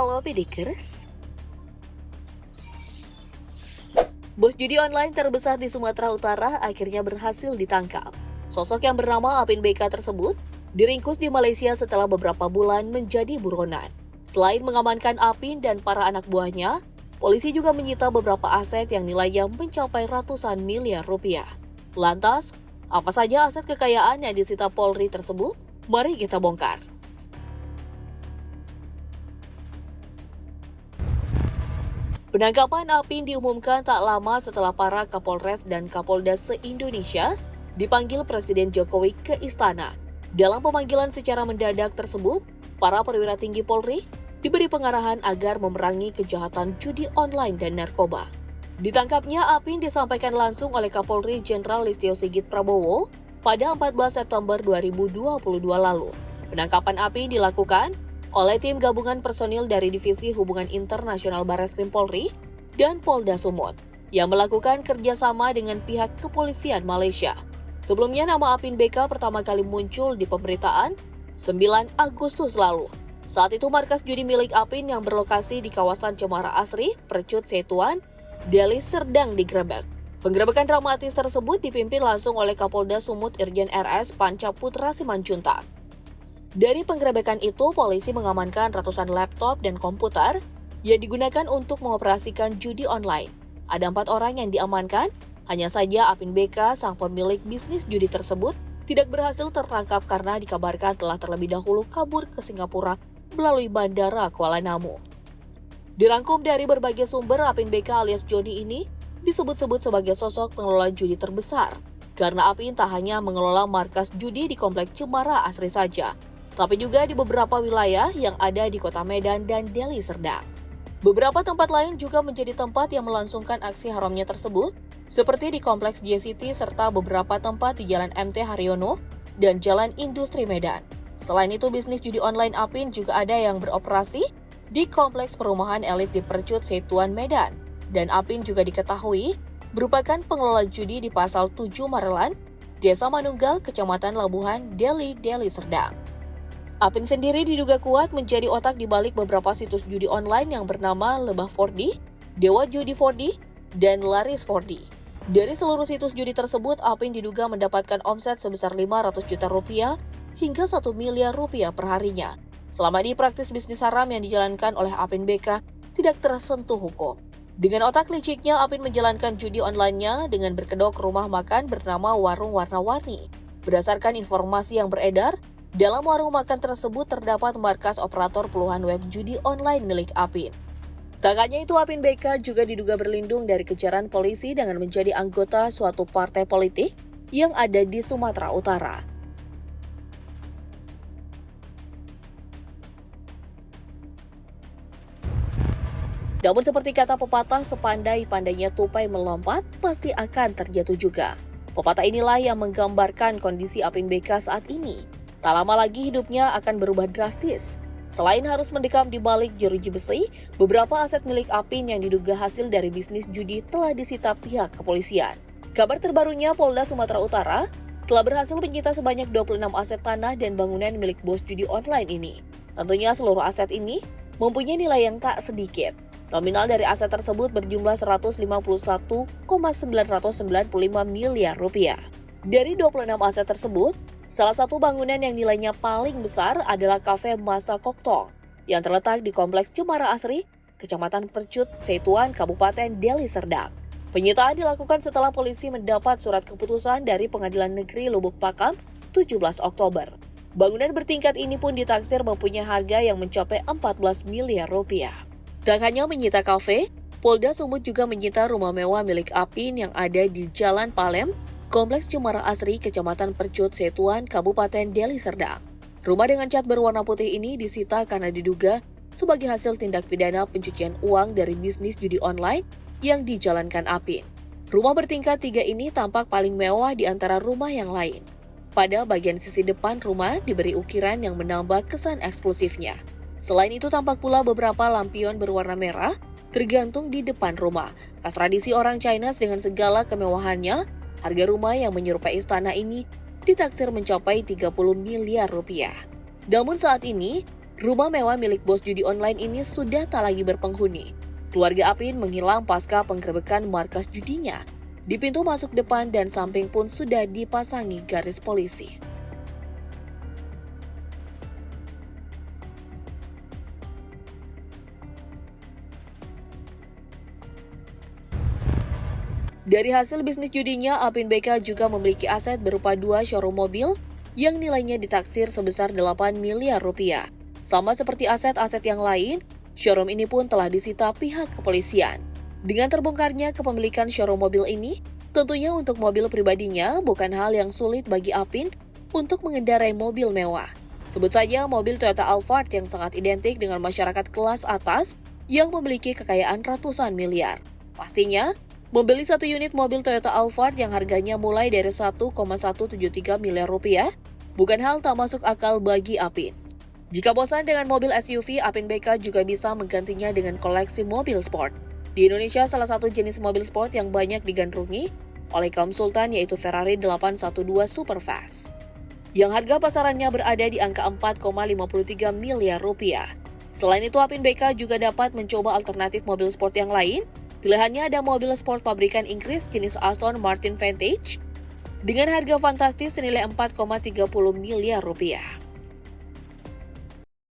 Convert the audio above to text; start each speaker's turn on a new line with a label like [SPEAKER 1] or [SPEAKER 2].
[SPEAKER 1] Palopi dikeres. Bos judi online terbesar di Sumatera Utara akhirnya berhasil ditangkap. Sosok yang bernama Apin BK tersebut diringkus di Malaysia setelah beberapa bulan menjadi buronan. Selain mengamankan Apin dan para anak buahnya, polisi juga menyita beberapa aset yang nilainya mencapai ratusan miliar rupiah. Lantas, apa saja aset kekayaan yang disita Polri tersebut? Mari kita bongkar. Penangkapan Apin diumumkan tak lama setelah para Kapolres dan Kapolda se-Indonesia dipanggil Presiden Jokowi ke istana. Dalam pemanggilan secara mendadak tersebut, para perwira tinggi Polri diberi pengarahan agar memerangi kejahatan judi online dan narkoba. Ditangkapnya Apin disampaikan langsung oleh Kapolri Jenderal Listio Sigit Prabowo pada 14 September 2022 lalu. Penangkapan Apin dilakukan oleh tim gabungan personil dari Divisi Hubungan Internasional Barreskrim Polri dan Polda Sumut yang melakukan kerjasama dengan pihak kepolisian Malaysia. Sebelumnya nama Apin BK pertama kali muncul di pemberitaan 9 Agustus lalu. Saat itu markas judi milik Apin yang berlokasi di kawasan Cemara Asri, Percut Setuan, Deli Serdang digerebek. Penggerebekan dramatis tersebut dipimpin langsung oleh Kapolda Sumut Irjen RS Panca Putra Simanjuntak. Dari penggerebekan itu, polisi mengamankan ratusan laptop dan komputer yang digunakan untuk mengoperasikan judi online. Ada 4 orang yang diamankan, hanya saja Apin BK, sang pemilik bisnis judi tersebut, tidak berhasil tertangkap karena dikabarkan telah terlebih dahulu kabur ke Singapura melalui Bandara Kuala Namu. Dirangkum dari berbagai sumber, Apin BK alias Joni ini disebut-sebut sebagai sosok pengelola judi terbesar, karena Apin tak hanya mengelola markas judi di Komplek Cemara Asri saja, tapi juga di beberapa wilayah yang ada di Kota Medan dan Deli Serdang. Beberapa tempat lain juga menjadi tempat yang melangsungkan aksi haramnya tersebut, seperti di Kompleks JCT serta beberapa tempat di Jalan MT Haryono dan Jalan Industri Medan. Selain itu, bisnis judi online Apin juga ada yang beroperasi di Kompleks Perumahan Elit di Percut Setuan Medan. Dan Apin juga diketahui merupakan pengelola judi di Pasal 7 Marelan, Desa Manunggal, Kecamatan Labuhan, Deli Serdang. Apin sendiri diduga kuat menjadi otak di balik beberapa situs judi online yang bernama Lebah 4D, Dewa Judi 4D, dan Laris 4D. Dari seluruh situs judi tersebut, Apin diduga mendapatkan omset sebesar 500 juta rupiah hingga 1 miliar rupiah per harinya. Selama ini praktis bisnis haram yang dijalankan oleh Apin BK tidak tersentuh hukum. Dengan otak liciknya, Apin menjalankan judi online-nya dengan berkedok rumah makan bernama Warung Warna-Warni. Berdasarkan informasi yang beredar, dalam warung makan tersebut terdapat markas operator puluhan web judi online milik Apin. Tak hanya itu, Apin BK juga diduga berlindung dari kejaran polisi dengan menjadi anggota suatu partai politik yang ada di Sumatera Utara. Namun seperti kata pepatah, sepandai-pandainya tupai melompat, pasti akan terjatuh juga. Pepatah inilah yang menggambarkan kondisi Apin BK saat ini. Tak lama lagi hidupnya akan berubah drastis. Selain harus mendekam di balik jeruji besi, beberapa aset milik Apin yang diduga hasil dari bisnis judi telah disita pihak kepolisian. Kabar terbarunya, Polda Sumatera Utara telah berhasil menyita sebanyak 26 aset tanah dan bangunan milik bos judi online ini. Tentunya seluruh aset ini mempunyai nilai yang tak sedikit. Nominal dari aset tersebut berjumlah 151,995 miliar rupiah. Dari 26 aset tersebut, salah satu bangunan yang nilainya paling besar adalah Kafe Masa Koktong yang terletak di Kompleks Cemara Asri, Kecamatan Percut Setuan, Kabupaten Deli Serdang. Penyitaan dilakukan setelah polisi mendapat surat keputusan dari Pengadilan Negeri Lubuk Pakam 17 Oktober. Bangunan bertingkat ini pun ditaksir mempunyai harga yang mencapai 14 miliar rupiah. Tak hanya menyita kafe, Polda Sumut juga menyita rumah mewah milik Apin yang ada di Jalan Palem, Kompleks Cemara Asri, Kecamatan Percut Setuan, Kabupaten Deli Serdang. Rumah dengan cat berwarna putih ini disita karena diduga sebagai hasil tindak pidana pencucian uang dari bisnis judi online yang dijalankan Apin. Rumah bertingkat 3 ini tampak paling mewah di antara rumah yang lain. Pada bagian sisi depan rumah diberi ukiran yang menambah kesan eksklusifnya. Selain itu tampak pula beberapa lampion berwarna merah tergantung di depan rumah. Khas tradisi orang China dengan segala kemewahannya, harga rumah yang menyerupai istana ini ditaksir mencapai 30 miliar rupiah. Namun saat ini, Rumah mewah milik bos judi online ini sudah tak lagi berpenghuni. Keluarga Apin menghilang pasca penggerebekan markas judinya. Di pintu masuk depan dan samping pun sudah dipasangi garis polisi. Dari hasil bisnis judinya, Apin BK juga memiliki aset berupa 2 showroom mobil yang nilainya ditaksir sebesar 8 miliar rupiah. Sama seperti aset-aset yang lain, showroom ini pun telah disita pihak kepolisian. Dengan terbongkarnya kepemilikan showroom mobil ini, tentunya untuk mobil pribadinya bukan hal yang sulit bagi Apin untuk mengendarai mobil mewah. Sebut saja mobil Toyota Alphard yang sangat identik dengan masyarakat kelas atas yang memiliki kekayaan ratusan miliar. Pastinya, membeli satu unit mobil Toyota Alphard yang harganya mulai dari 1,173 miliar rupiah bukan hal tak masuk akal bagi Apin. Jika bosan dengan mobil SUV, Apin BK juga bisa menggantinya dengan koleksi mobil sport. Di Indonesia, salah satu jenis mobil sport yang banyak digandrungi oleh kaum sultan yaitu Ferrari 812 Superfast, yang harga pasarannya berada di angka 4,53 miliar rupiah. Selain itu, Apin BK juga dapat mencoba alternatif mobil sport yang lain. Pilihannya ada mobil sport pabrikan Inggris jenis Aston Martin Vantage dengan harga fantastis senilai 4,30 miliar rupiah.